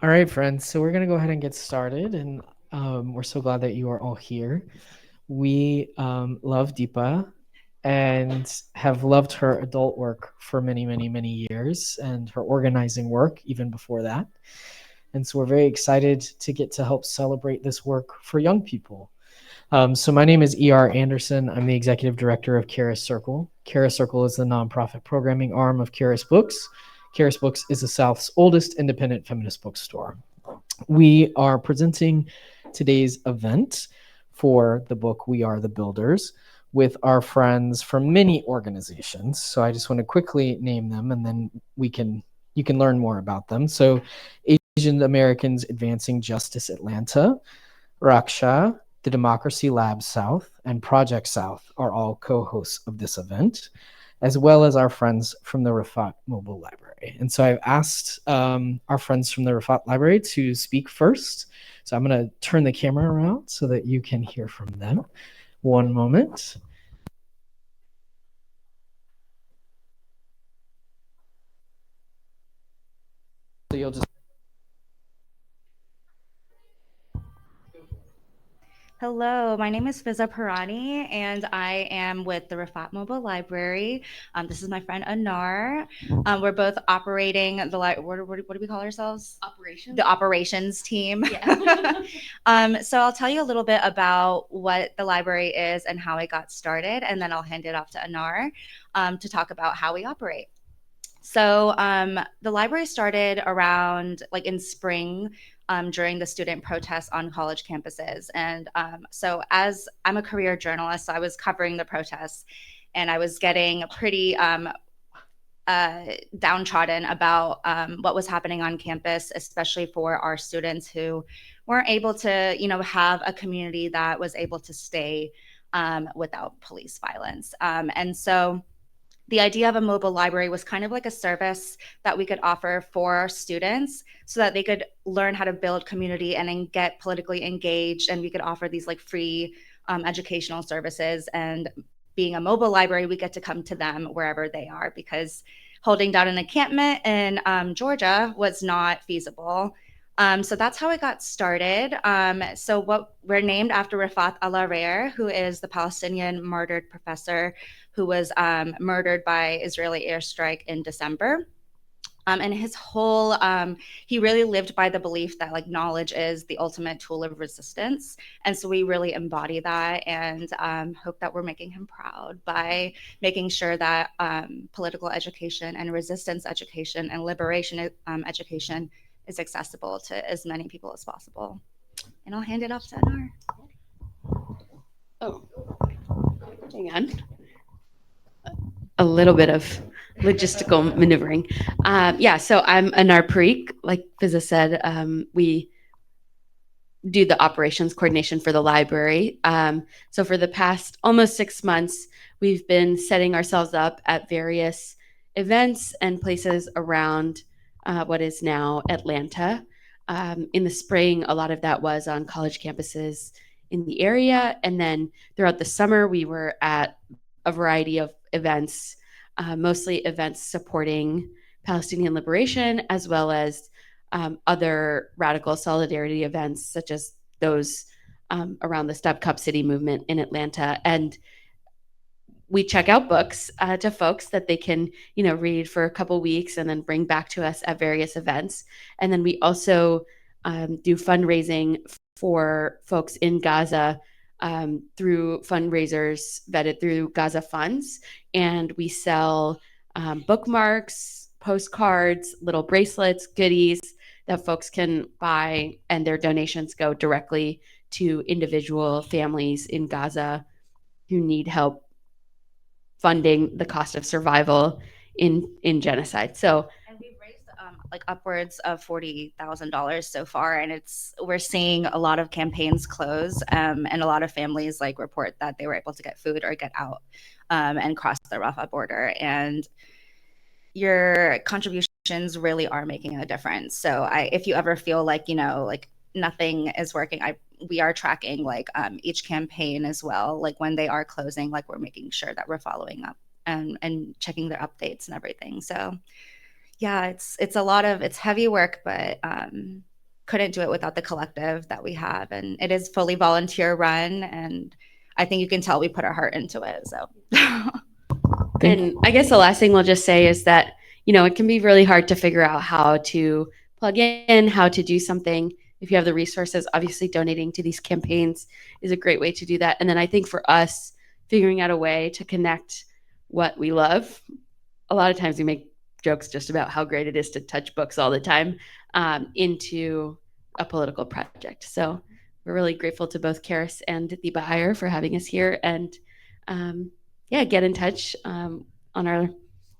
All right, friends. So we're going to go ahead and get started. And we're so glad that you are all here. We love Deepa and have loved her adult work for many, many, many years and her organizing work even before that. And so we're very excited to get to help celebrate this work for young people. So my name is E.R. Anderson. I'm the executive director of Caris Circle. Caris Circle is the nonprofit programming arm of Caris Books. Caris Books is the South's oldest independent feminist bookstore. We are presenting today's event for the book We Are the Builders with our friends from many organizations. So I just want to quickly name them and then you can learn more about them. So Asian Americans Advancing Justice Atlanta, Raksha, the Democracy Lab South, and Project South are all co-hosts of this event, as well as our friends from the Rafat Mobile Library. And so I've asked our friends from the Rafat Library to speak first. So I'm going to turn the camera around so that you can hear from them. One moment. So you'll just Hello, my name is Fiza Parani, and I am with the Rafat Mobile Library. This is my friend Anar. We're both operating what do we call ourselves? Operations. The operations team. Yeah. So I'll tell you a little bit about what the library is and how it got started, and then I'll hand it off to Anar to talk about how we operate. So the library started around like in spring during the student protests on college campuses. And so as I'm a career journalist, so I was covering the protests and I was getting pretty downtrodden about what was happening on campus, especially for our students who weren't able to, have a community that was able to stay without police violence. And so the idea of a mobile library was kind of like a service that we could offer for our students so that they could learn how to build community and then get politically engaged, and we could offer these like free educational services. And being a mobile library, we get to come to them wherever they are, because holding down an encampment in Georgia was not feasible. So that's how it got started. So what we're named after Rafat al-Arer, who is the Palestinian martyred professor who was murdered by Israeli airstrike in December. And his whole, he really lived by the belief that like knowledge is the ultimate tool of resistance. And so we really embody that, and hope that we're making him proud by making sure that political education and resistance education and liberation education is accessible to as many people as possible. And I'll hand it off to Anar. Oh, hang on. A little bit of logistical maneuvering. So I'm Anar Parikh. Like Fiza said, we do the operations coordination for the library. So for the past almost 6 months, we've been setting ourselves up at various events and places around what is now Atlanta. In the spring, a lot of that was on college campuses in the area. And then throughout the summer, we were at a variety of events, mostly events supporting Palestinian liberation, as well as other radical solidarity events, such as those around the Stop Cup City movement in Atlanta. And we check out books to folks that they can, read for a couple weeks and then bring back to us at various events. And then we also do fundraising for folks in Gaza through fundraisers vetted through Gaza Funds. And we sell bookmarks, postcards, little bracelets, goodies that folks can buy, and their donations go directly to individual families in Gaza who need help funding the cost of survival in genocide. So And we've raised like upwards of $40,000 so far, and we're seeing a lot of campaigns close, and a lot of families like report that they were able to get food or get out and cross the Rafah border. And your contributions really are making a difference. So if you ever feel like like nothing is working, we are tracking like each campaign as well. Like when they are closing, like we're making sure that we're following up and checking their updates and everything. So yeah, it's a lot of it's heavy work, but couldn't do it without the collective that we have. And it is fully volunteer run. And I think you can tell we put our heart into it. So. And I guess the last thing we'll just say is that, it can be really hard to figure out how to plug in, how to do something. If you have the resources, obviously donating to these campaigns is a great way to do that. And then I think for us, figuring out a way to connect what we love. A lot of times we make jokes just about how great it is to touch books all the time, into a political project. So we're really grateful to both Karis and Deepa Iyer for having us here. And get in touch on our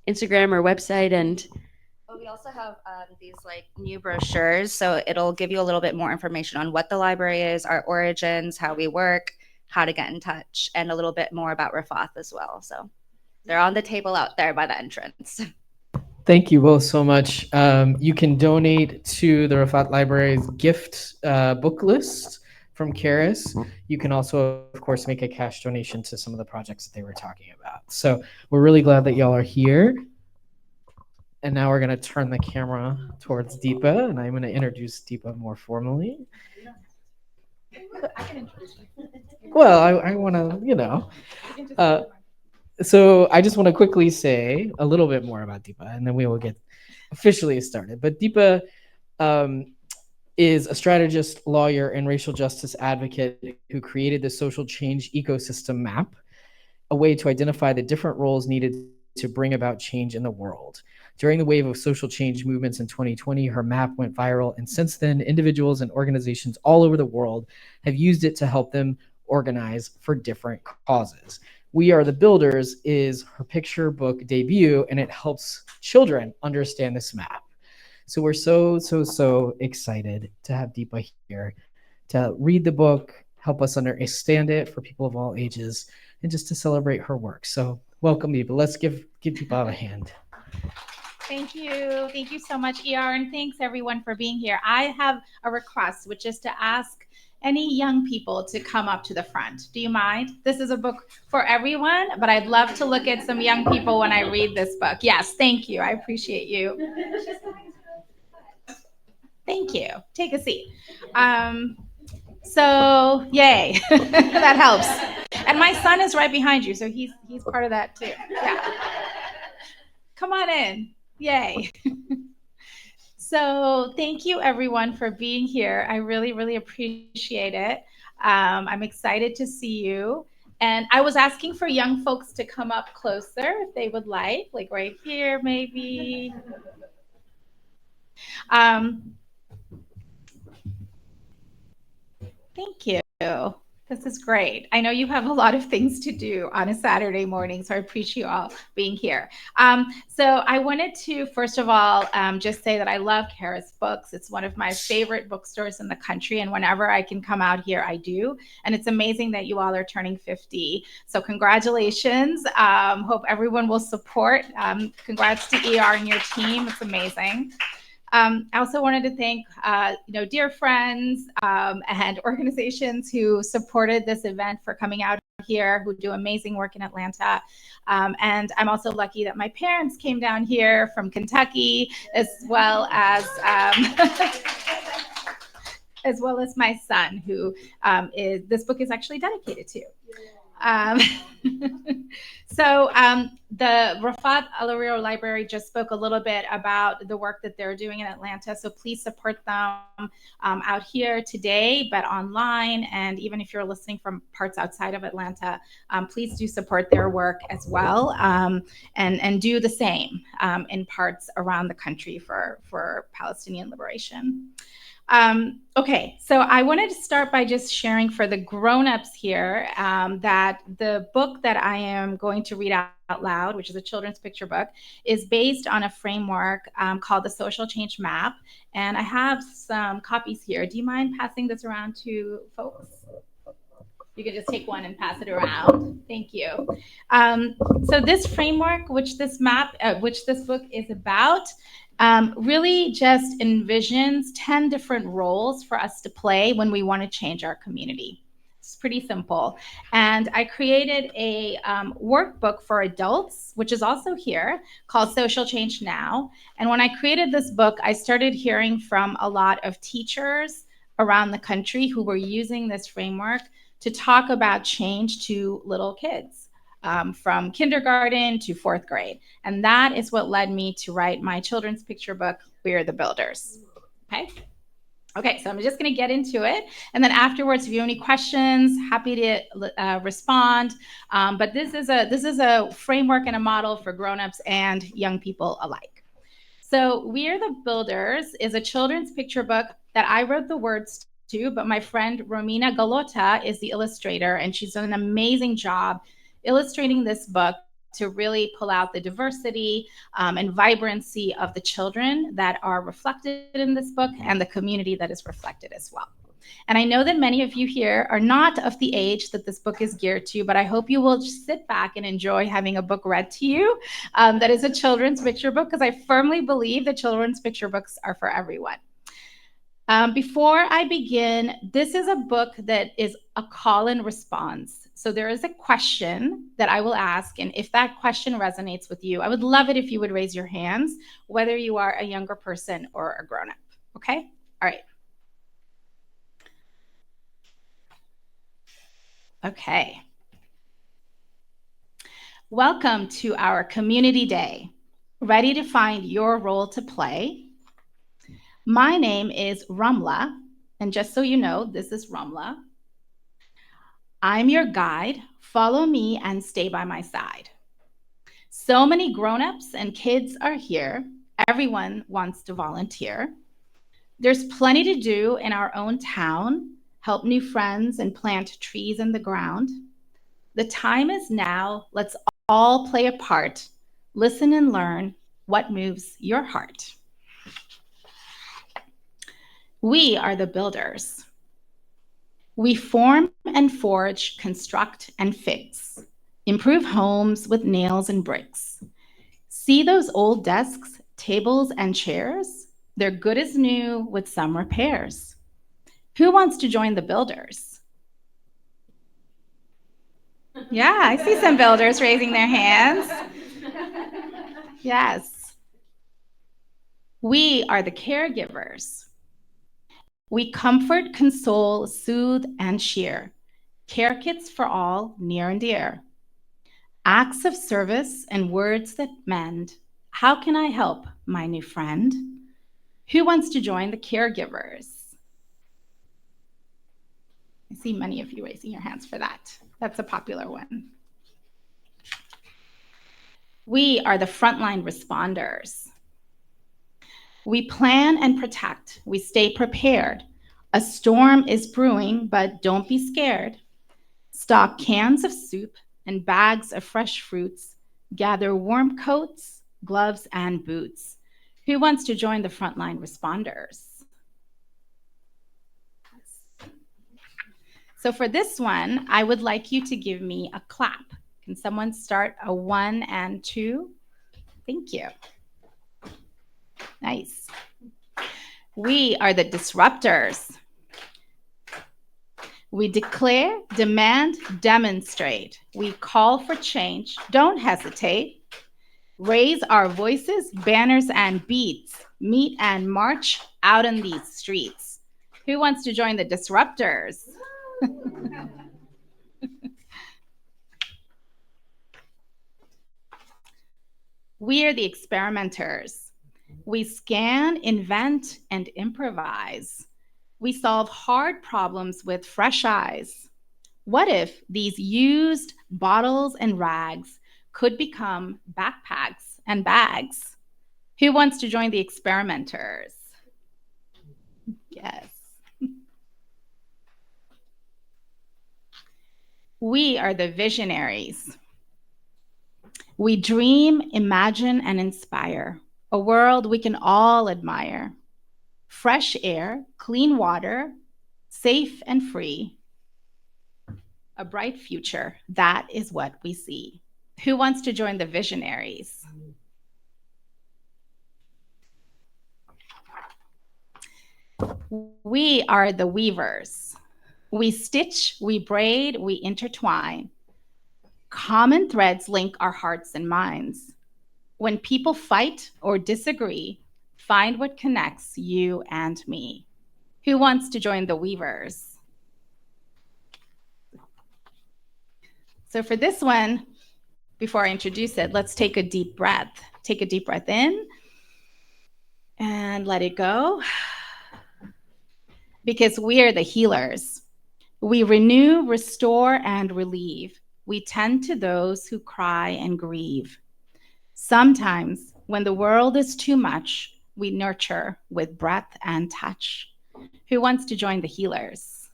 Instagram or website. And we also have these new brochures, so it'll give you a little bit more information on what the library is, our origins, how we work, how to get in touch, and a little bit more about Rafath as well. So they're on the table out there by the entrance. Thank you both so much. You can donate to the Rafath Library's gift book list from Karis. You can also, of course, make a cash donation to some of the projects that they were talking about. So we're really glad that y'all are here. And now we're going to turn the camera towards Deepa, and I'm going to introduce Deepa more formally. I can introduce you. Well, I want to, so I just want to quickly say a little bit more about Deepa, and then we will get officially started. But Deepa is a strategist, lawyer, and racial justice advocate who created the social change ecosystem map, a way to identify the different roles needed to bring about change in the world. During the wave of social change movements in 2020, her map went viral, and since then, individuals and organizations all over the world have used it to help them organize for different causes. We Are the Builders is her picture book debut, and it helps children understand this map. So we're so excited to have Deepa here to read the book, help us understand it for people of all ages, and just to celebrate her work. So welcome, Deepa. Let's give Deepa a hand. Thank you. Thank you so much, ER, and thanks everyone for being here. I have a request, which is to ask any young people to come up to the front. Do you mind? This is a book for everyone, but I'd love to look at some young people when I read this book. Yes, thank you. I appreciate you. Thank you. Take a seat. So, yay. That helps. And my son is right behind you, so he's part of that too. Yeah. Come on in. Yay. So thank you everyone for being here. I really appreciate it. I'm excited to see you. And I was asking for young folks to come up closer if they would like right here maybe. Thank you. This is great. I know you have a lot of things to do on a Saturday morning, so I appreciate you all being here. So I wanted to, first of all, just say that I love Karis Books. It's one of my favorite bookstores in the country, and whenever I can come out here, I do. And it's amazing that you all are turning 50. So congratulations. Hope everyone will support. Congrats to ER and your team. It's amazing. I also wanted to thank, dear friends and organizations who supported this event for coming out here, who do amazing work in Atlanta. And I'm also lucky that my parents came down here from Kentucky, as well as my son, who this book is actually dedicated to. So the Rafath Al-Ariro Library just spoke a little bit about the work that they're doing in Atlanta. So please support them out here today, but online. And even if you're listening from parts outside of Atlanta, please do support their work as well, and do the same in parts around the country for Palestinian liberation. Okay, so I wanted to start by just sharing for the grown-ups here that the book that I am going to read out loud, which is a children's picture book, is based on a framework called the Social Change Map. And I have some copies here. Do you mind passing this around to folks? You can just take one and pass it around. Thank you. So this framework, which this book is about, really just envisions 10 different roles for us to play when we want to change our community. It's pretty simple. And I created a workbook for adults, which is also here, called Social Change Now. And when I created this book, I started hearing from a lot of teachers around the country who were using this framework to talk about change to little kids, from kindergarten to fourth grade. And that is what led me to write my children's picture book, We Are the Builders. Okay, so I'm just going to get into it. And then afterwards, if you have any questions, happy to respond. But this is a framework and a model for grown-ups and young people alike. So We Are the Builders is a children's picture book that I wrote the words to, but my friend Romina Galota is the illustrator, and she's done an amazing job illustrating this book to really pull out the diversity and vibrancy of the children that are reflected in this book and the community that is reflected as well. And I know that many of you here are not of the age that this book is geared to, but I hope you will just sit back and enjoy having a book read to you that is a children's picture book, because I firmly believe that children's picture books are for everyone. Before I begin, this is a book that is a call and response. So there is a question that I will ask, and if that question resonates with you, I would love it if you would raise your hands, whether you are a younger person or a grown-up. Okay? All right. Okay. Welcome to our community day. Ready to find your role to play? My name is Ramla, and just so you know, this is Ramla. I'm your guide. Follow me and stay by my side. So many grown-ups and kids are here. Everyone wants to volunteer. There's plenty to do in our own town. Help new friends and plant trees in the ground. The time is now. Let's all play a part. Listen and learn what moves your heart. We are the builders. We form and forge, construct and fix, improve homes with nails and bricks. See those old desks, tables, and chairs? They're good as new with some repairs. Who wants to join the builders? Yeah, I see some builders raising their hands. Yes. We are the caregivers. We comfort, console, soothe, and cheer. Care kits for all, near and dear. Acts of service and words that mend. How can I help, my new friend? Who wants to join the caregivers? I see many of you raising your hands for that. That's a popular one. We are the frontline responders. We plan and protect. We stay prepared. A storm is brewing, but don't be scared. Stock cans of soup and bags of fresh fruits. Gather warm coats, gloves, and boots. Who wants to join the frontline responders? So for this one, I would like you to give me a clap. Can someone start a 1 and 2? Thank you. Nice. We are the disruptors. We declare, demand, demonstrate. We call for change. Don't hesitate. Raise our voices, banners, and beats. Meet and march out in these streets. Who wants to join the disruptors? We are the experimenters. We scan, invent, and improvise. We solve hard problems with fresh eyes. What if these used bottles and rags could become backpacks and bags? Who wants to join the experimenters? Yes. We are the visionaries. We dream, imagine, and inspire a world we can all admire. Fresh air, clean water, safe and free. A bright future, that is what we see. Who wants to join the visionaries? We are the weavers. We stitch, we braid, we intertwine. Common threads link our hearts and minds. When people fight or disagree, find what connects you and me. Who wants to join the weavers? So for this one, before I introduce it, let's take a deep breath. Take a deep breath in and let it go. Because we are the healers. We renew, restore, and relieve. We tend to those who cry and grieve. Sometimes, when the world is too much, we nurture with breath and touch. Who wants to join the healers?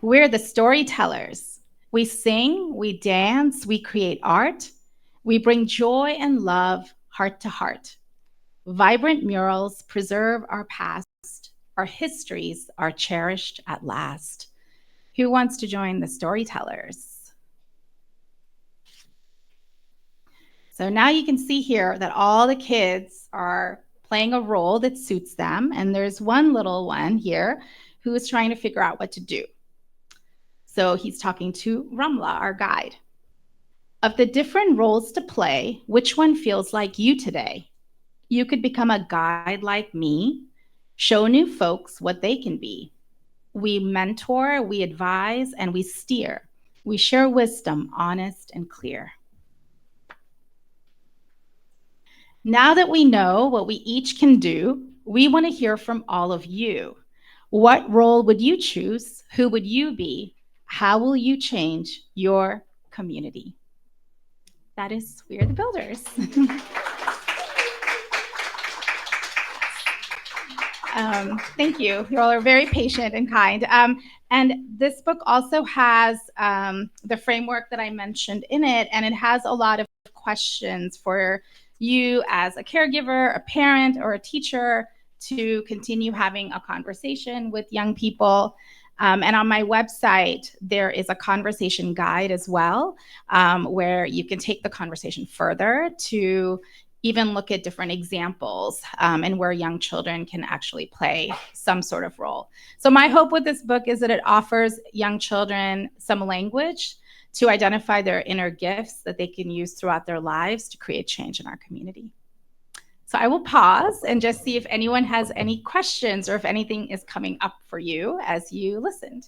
We're the storytellers. We sing, we dance, we create art. We bring joy and love heart to heart. Vibrant murals preserve our past. Our histories are cherished at last. Who wants to join the storytellers? So now you can see here that all the kids are playing a role that suits them. And there's one little one here who is trying to figure out what to do. So he's talking to Ramla, our guide. Of the different roles to play, which one feels like you today? You could become a guide like me, show new folks what they can be. We mentor, we advise, and we steer. We share wisdom, honest and clear. Now that we know what we each can do, we want to hear from all of you. What role would you choose? Who would you be? How will you change your community? That is We Are the Builders. Thank you. You all are very patient and kind. And this book also has the framework that I mentioned in it, and it has a lot of questions for you as a caregiver, a parent, or a teacher to continue having a conversation with young people. And on my website, there is a conversation guide as well, where you can take the conversation further to even look at different examples and where young children can actually play some sort of role. So my hope with this book is that it offers young children some language to identify their inner gifts that they can use throughout their lives to create change in our community. So I will pause and just see if anyone has any questions or if anything is coming up for you as you listened.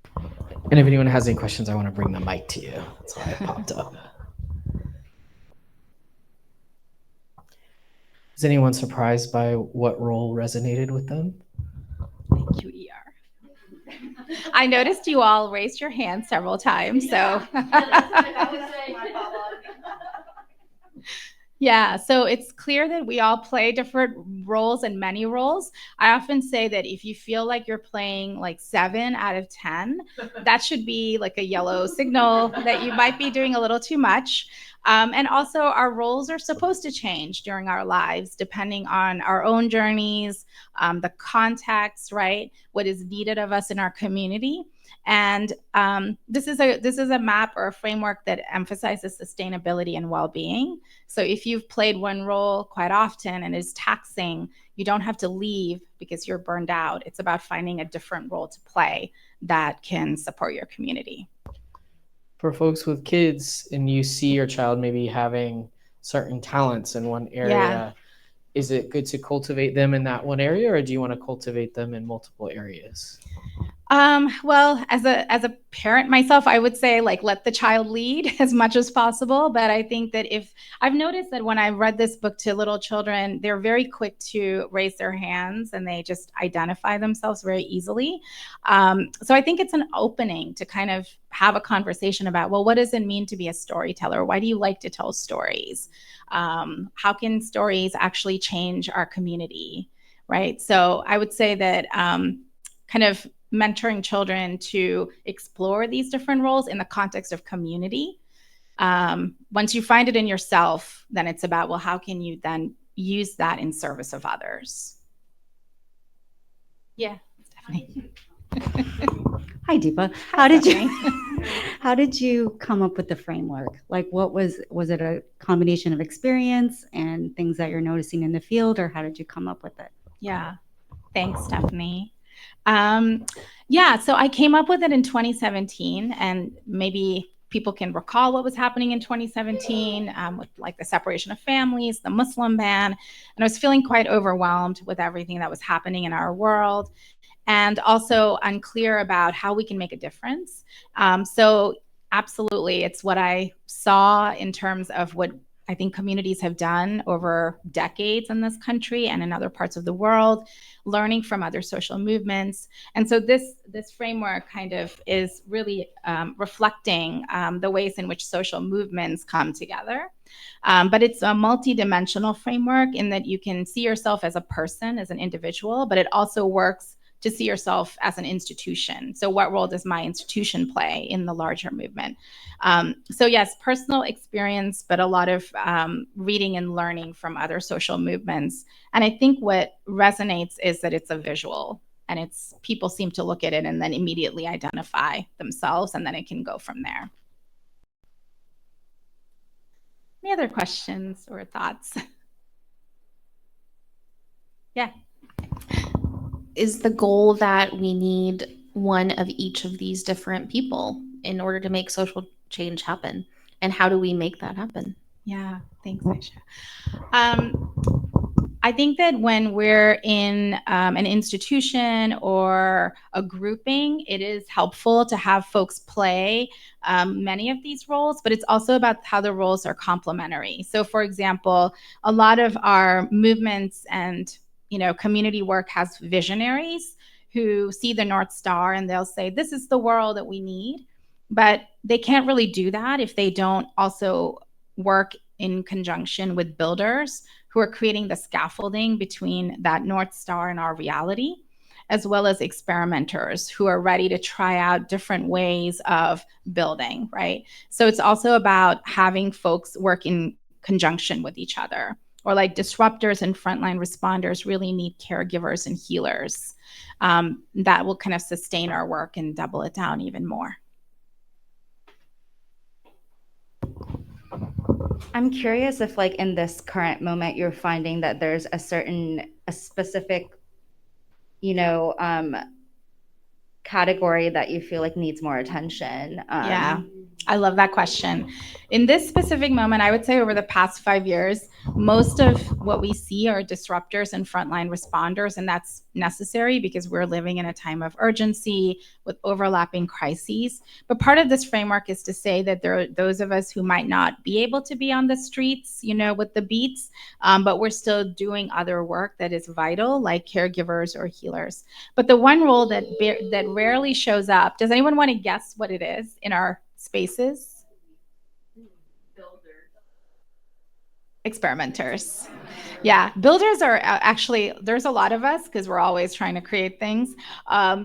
And if anyone has any questions, I want to bring the mic to you. That's why I popped up. Is anyone surprised by what role resonated with them? Thank you, ER. I noticed you all raised your hand several times, so. Yeah, so it's clear that we all play different roles and many roles. I often say that if you feel like you're playing like 7 out of 10, that should be like a yellow signal that you might be doing a little too much. And also, our roles are supposed to change during our lives, depending on our own journeys, the context, right? What is needed of us in our community. And this is a map or a framework that emphasizes sustainability and well-being. So if you've played one role quite often and is taxing, you don't have to leave because you're burned out. It's about finding a different role to play that can support your community. For folks with kids and you see your child maybe having certain talents in one area, is it good to cultivate them in that one area, or do you want to cultivate them in multiple areas? Well, as a parent myself, I would say like let the child lead as much as possible. But I think that if I've noticed that when I read this book to little children, they're very quick to raise their hands and they just identify themselves very easily. So I think it's an opening to kind of have a conversation about, well, what does it mean to be a storyteller? Why do you like to tell stories? How can stories actually change our community, right? So I would say that kind of mentoring children to explore these different roles in the context of community. Once you find it in yourself, then it's about, well, how can you then use that in service of others? Yeah, Stephanie. Hi, Deepa. How did you? How did you come up with the framework? Like, what was it a combination of experience and things that you're noticing in the field, or how did you come up with it? Yeah. Thanks, Stephanie. Yeah, so I came up with it in 2017, and maybe people can recall what was happening in 2017 with like the separation of families, the Muslim ban, and I was feeling quite overwhelmed with everything that was happening in our world, and also unclear about how we can make a difference. So absolutely, it's what I saw in terms of what I think communities have done over decades in this country and in other parts of the world, learning from other social movements. And so this framework kind of is really reflecting the ways in which social movements come together. But it's a multidimensional framework in that you can see yourself as a person, as an individual, but it also works to see yourself as an institution. So what role does my institution play in the larger movement? So yes, personal experience, but a lot of reading and learning from other social movements. And I think what resonates is that it's a visual, and it's people seem to look at it and then immediately identify themselves, and then it can go from there. Any other questions or thoughts? Yeah. Is the goal that we need one of each of these different people in order to make social change happen? And how do we make that happen? Yeah, thanks, Aisha. I think that when we're in an institution or a grouping, it is helpful to have folks play many of these roles, but it's also about how the roles are complementary. So, for example, a lot of our movements and community work has visionaries who see the North Star and they'll say, this is the world that we need. But they can't really do that if they don't also work in conjunction with builders who are creating the scaffolding between that North Star and our reality, as well as experimenters who are ready to try out different ways of building, right? So it's also about having folks work in conjunction with each other. Or like disruptors and frontline responders really need caregivers and healers. That will kind of sustain our work and double it down even more. I'm curious if, like, in this current moment, you're finding that there's a specific, category that you feel like needs more attention. Yeah, I love that question. In this specific moment, I would say over the past 5 years, most of what we see are disruptors and frontline responders, and that's necessary because we're living in a time of urgency with overlapping crises. But part of this framework is to say that there are those of us who might not be able to be on the streets, with the beats, but we're still doing other work that is vital, like caregivers or healers. But the one role that rarely shows up, does anyone want to guess what it is in our spaces? Experimenters. Yeah, builders are actually, there's a lot of us because we're always trying to create things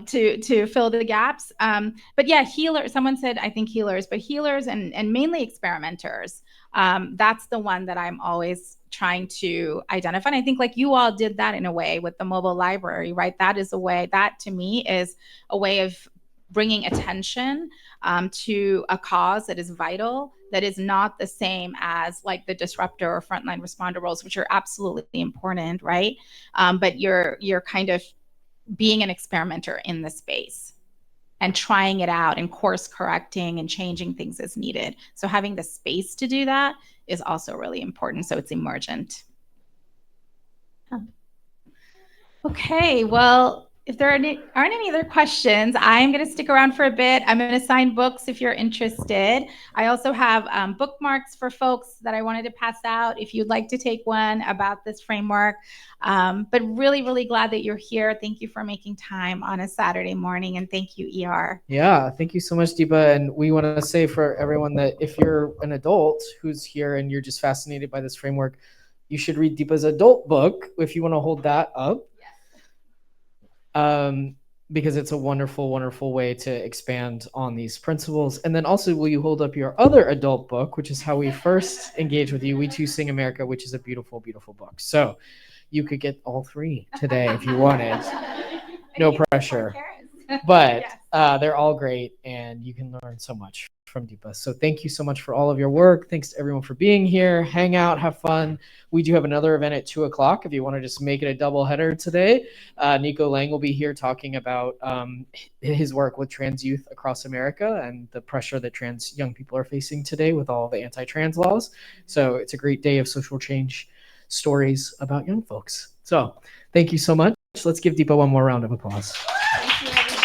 to fill the gaps. But yeah, healers, someone said, I think healers, but healers and mainly experimenters. That's the one that I'm always trying to identify. And I think like you all did that in a way with the mobile library, right? That is a way, that to me is a way of bringing attention to a cause that is vital, that is not the same as like the disruptor or frontline responder roles, which are absolutely important, right? But you're kind of being an experimenter in the space and trying it out and course correcting and changing things as needed. So having the space to do that is also really important. So it's emergent. Okay, well, if there aren't any other questions, I'm going to stick around for a bit. I'm going to sign books if you're interested. I also have bookmarks for folks that I wanted to pass out if you'd like to take one about this framework. But really, really glad that you're here. Thank you for making time on a Saturday morning, and thank you, ER. Yeah, thank you so much, Deepa. And we want to say for everyone that if you're an adult who's here and you're just fascinated by this framework, you should read Deepa's adult book if you want to hold that up. Because it's a wonderful, wonderful way to expand on these principles. And then also, will you hold up your other adult book, which is how we first engaged with you, We Too Sing America, which is a beautiful, beautiful book. So you could get all three today if you wanted. No pressure. but Yes. they're all great, and you can learn so much from Deepa. So thank you so much for all of your work. Thanks to everyone for being here. Hang out, have fun. We do have another event at 2:00 if you want to just make it a double header today. Nico Lang will be here talking about his work with trans youth across America and the pressure that trans young people are facing today with all the anti-trans laws. So it's a great day of social change stories about young folks. So thank you so much. Let's give Deepa one more round of applause. Thank you, everyone.